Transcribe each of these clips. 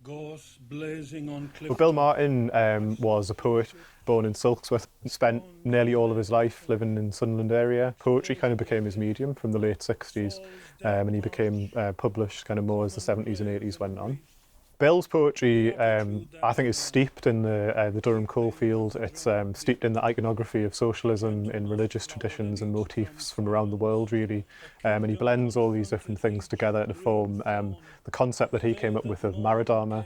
Gorse blazing on cliff. Well, Bill Martin was a poet born in Silksworth, spent nearly all of his life living in Sunderland area. Poetry kind of became his medium from the late 60s, and he became published kind of more as the 70s and 80s went on. Bill's poetry, I think, is steeped in the Durham coalfield. It's steeped in the iconography of socialism, in religious traditions and motifs from around the world, really. And he blends all these different things together to form the concept that he came up with of Maradama.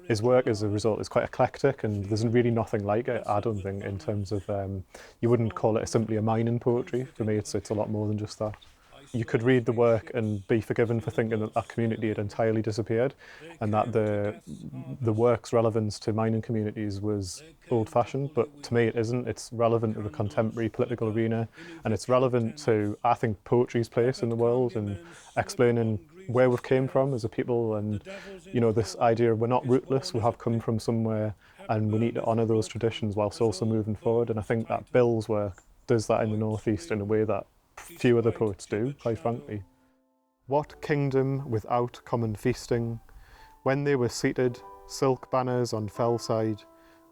His work, as a result, is quite eclectic, and there's really nothing like it, I don't think, in terms of, you wouldn't call it simply a mining poetry. For me, it's a lot more than just that. You could read the work and be forgiven for thinking that that community had entirely disappeared, and that the work's relevance to mining communities was old-fashioned, but to me it isn't. It's relevant to the contemporary political arena, and it's relevant to, I think, poetry's place in the world and explaining where we've came from as a people, and you know, this idea of we're not rootless, we have come from somewhere, and we need to honour those traditions whilst also moving forward. And I think that Bill's work does that in the Northeast in a way that few other poets do, quite frankly. What kingdom without common feasting? When they were seated, silk banners on fellside,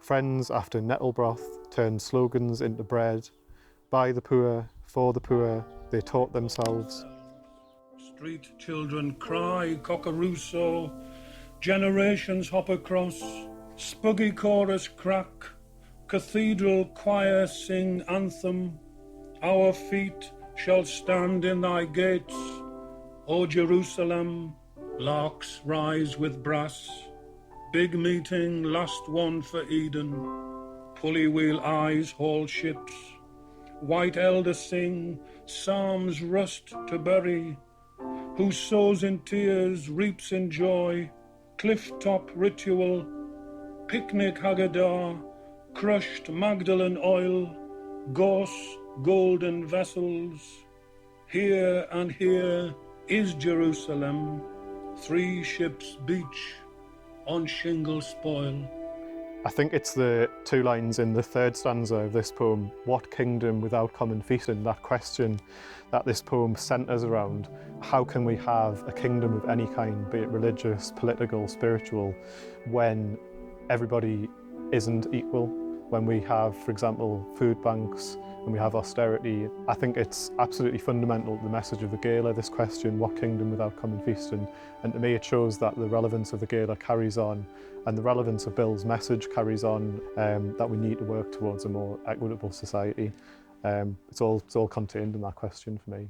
friends after nettle broth turned slogans into bread. By the poor, for the poor, they taught themselves. Street children cry cockerooso, generations hop across, spuggy chorus crack, cathedral choir sing anthem. Our feet shall stand in thy gates, O Jerusalem. Larks rise with brass, big meeting, last one for Eden. Pulley wheel eyes haul ships, white elders sing, psalms rust to bury. Who sows in tears reaps in joy, cliff-top ritual, picnic Haggadah, crushed Magdalene oil, gorse golden vessels. Here and here is Jerusalem, 3 ships beach on shingle spoil. I think it's the 2 lines in the 3rd stanza of this poem, what kingdom without common feasting, that question that this poem centres around. How can we have a kingdom of any kind, be it religious, political, spiritual, when everybody isn't equal? When we have, for example, food banks, and we have austerity. I think it's absolutely fundamental to the message of the Gala, this question, what kingdom without common feasting? And to me it shows that the relevance of the Gala carries on, and the relevance of Bill's message carries on, that we need to work towards a more equitable society. It's all contained in that question for me.